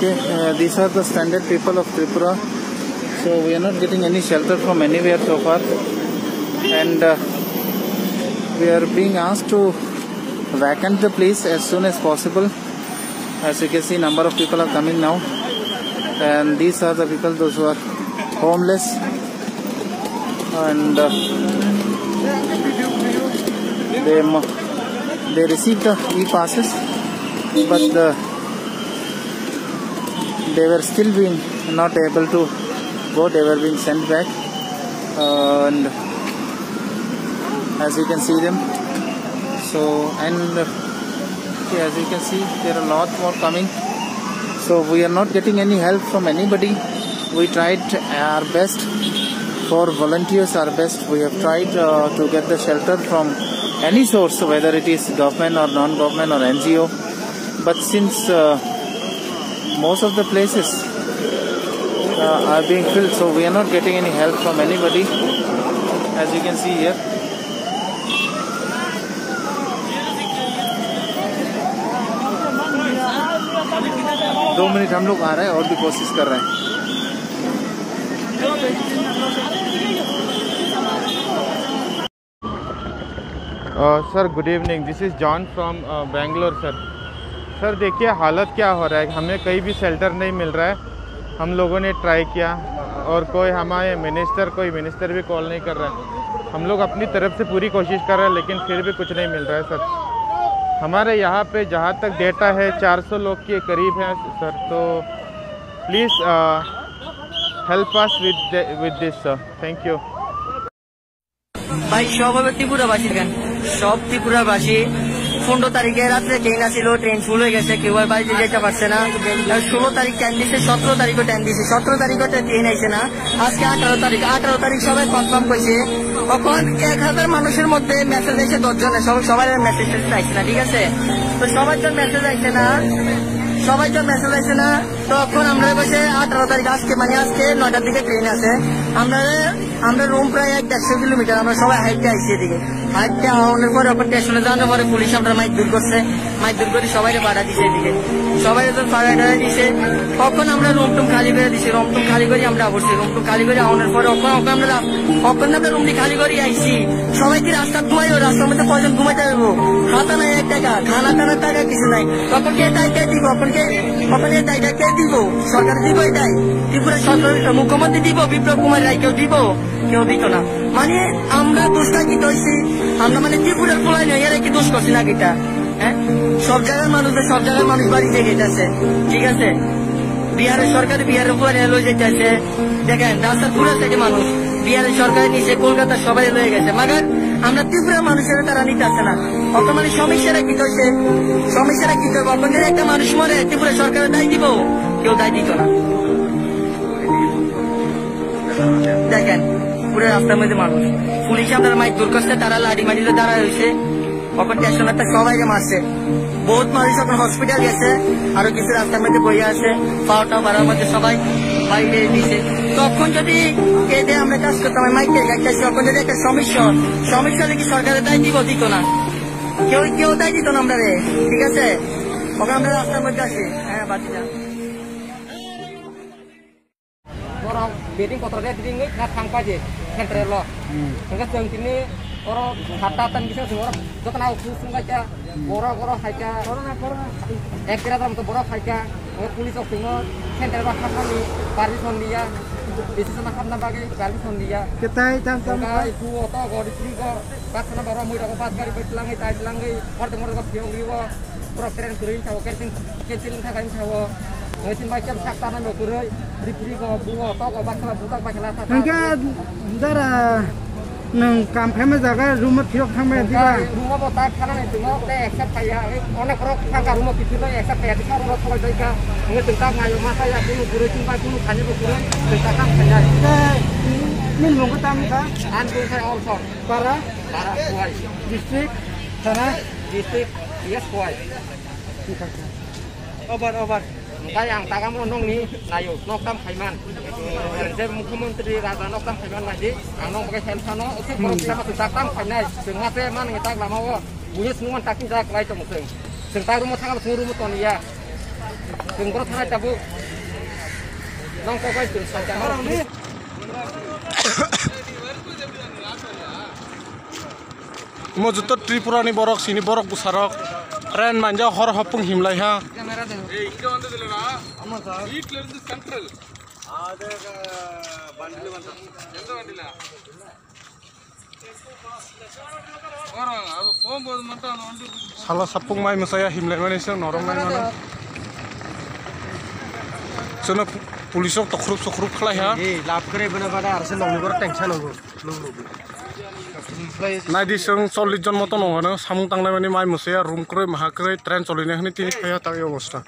Okay, these are the standard people of Tripura. So we are not getting any shelter from anywhere so far, and we are being asked to vacate the place as soon as possible. As you can see, number of people are coming now, and these are the people, those who are homeless, and they received the e-passes, but they were still being not able to go. They were being sent back, and as you can see them. So, and as you can see, there are a lot more coming. So we are not getting any help from anybody. We tried our best for volunteers, our best. We have tried to get the shelter from any source, whether it is government or non-government or NGO. But since most of the places are being filled, so we are not getting any help from anybody, as you can see here. दो minute हम लोग आ रहे हैं और भी कोशिश कर रहे हैं. Sir good evening, this is John from Bangalore. Sir देखिए हालत क्या हो रहा है, हमें कहीं भी शेल्टर नहीं मिल रहा है. हम लोगों ने ट्राई किया और कोई मिनिस्टर भी कॉल नहीं कर रहा है. हम लोग अपनी तरफ से पूरी कोशिश कर रहे हैं, लेकिन फिर भी कुछ नहीं मिल रहा है. सर हमारे यहाँ पे जहाँ तक डेटा है 400 लोग के करीब हैं सर. तो please help us with this sir. Thank you. भाई सब त्रिपुराबासी सब त्रिपुराबासी 15 तारीखे रात्रे ट्रेन आसिल, ट्रेन फुल हो गए, केउ बाড়িতে যেতে পারছে না. 16 তারিখ ট্রেন দিছে, 17 তারিখও ট্রেন দিছে, 17 তারিখও ট্রেন আইছে না. আজকে 18 তারিখ সবাই কনফার্ম করছে. তখন 1000 মানুষের মধ্যে মেসেজ এসে 10 জনের, সবাই মেসেজ আইছে না. ঠিক আছে, তো সবার জন্য মেসেজ আইছে না. তখন আমরা বসে 18 তারিখ আজকে মানে আজকে 9টার দিকে ট্রেন আছে. আমরা রুম প্রায় 150 কিলোমিটার, আমরা সবাই হাইটে আইছি. এদিকে হাইটে আওয়ানোর পরে ওখানে স্টেশনে যাওয়ার পরে পুলিশ আমরা মাইক দূর করে সবাই ভাড়া দিছে. এদিকে সবাই ভাড়া দিছে. তখন আমরা রুম খালি করে দিছি. রুম খালি করে আমরা বসছি. রুম খালি করে আওয়ানোর পরে আমরা রুমটি খালি করে আইছি. সবাই কি রাস্তা ঘুমাইও, রাস্তার মধ্যে কয়জন ঘুমাইতে পারবো? খাতা নাই 1 টাকা, খানা টানার টাকা কিছু নাই. তখন কে দায়িত্ব দিব? ওখানে দায়িত্ব কে দিব? সরকার দিব এটাই? ত্রিপুরা সরকার, মুখ্যমন্ত্রী দিব? বিপ্লব কুমার রায় কেউ দিব? কেউ দিত না. মানে আমরা দোষটা কি হয়েছি? আমরা মানে ত্রিপুরার পোলাই নয়, এরা কি দোষ করছি না কিটা? হ্যাঁ, সব জায়গার মানুষ বাড়িতে গেছে. ঠিক আছে, বিহারের সরকার বিহারের উপরে লয়ে যেতেছে. দেখেন রাস্তার পুরো থেকে মানুষ বিহারের সরকার নিচে, কলকাতা সবাই লয়ে গেছে. মাগার আমরা ত্রিপুরার মানুষের তারা নিতে আসছে না. বর্তমানে সমস্যাটা কি হয়েছে? আপনাদের একটা মানুষ মরে ত্রিপুরা সরকারের দায় দিব? কেউ দায় দিত না. দেখেন পুরো রাস্তার মধ্যে মানুষ, পুলিশ আপনার মাইক দূর করছে, তারা লাঠি মারিলে দাঁড়া হয়েছে. তখন স্টেশনটা সবাইকে মারছে. বহুত মানুষ এখন হসপিটাল গেছে, আরো কিছু রাস্তার মধ্যে বইয়া আছে, পাওয়াটা বাড়ার মধ্যে সবাই বাইরে দিছে. তখন যদি এতে আমরা কাজ করতাম মাইকে একটা, তখন যদি একটা সমস্যা হলে কি সরকারের দায় দিব? দিত না, কেউ দায় দিত না আমরা রে. ঠিক আছে, ওখানে আমরা রাস্তার মধ্যে আসি. হ্যাঁ বাতিটা bedding kotor dia dingin nggak tangpa aja sentre lo enggak jeng kini orang hatatan bisa semua itu kena usus aja boro saja kira dalam tuh boro saja pulis semua sentre bahkan kami parison dia bisa sama kami bagi parison dia kita itu otak kalau di sini kok pas sama baru muda kok pas kali berlangi orang kok biong liwa prokeren kuring cawo kecil kagak cawo ngesin macam saktanan lo kurai diberi kok bunga kok bakal buka pakai lata enggak dara nang kampanye jaga rumah pirok sampai dia rumah botak karena itu mau accept kayak onek rok sangka rumah itu accept kayak kita rumah kalau mereka nggak tentang ngayo masa ya dulu kurai simpan dulu kali kurai tentang kayak ini mau ketemu kan antum saya orson para kuai distrik sana distrik yes kuai obat Kita yang takam nong ni, nayo noktam Khaiman. Jadi Mukhyamantrī Raja noktam Khaiman lagi, anong pakai sensano, oke kalau kita masuk takam Khaimai, dengan saya man kita lama wa, bunyi semua takin jarak lain cuma seng. Sentai rumah tangga semua rumah tuan iya. Tunggu thara tabu. Nong kau kau itu saja. Mojut Tripura ni borok sini borok busarok. Tren manja hor hopung himlai ha. Salah sapung mai mesaya himlai mana sih norong mai mana. Sana pulisok tokrup kelai ha. লাভ করে বলে বাদা আর সে long করে tension হবো Nadi seng 40 জন মতো নয় না সামুং টাংলাই মানে মাই মুসিয়া room করে মাহাকরে ট্রেন চলিনে তিনি খায়া তাই অবস্থা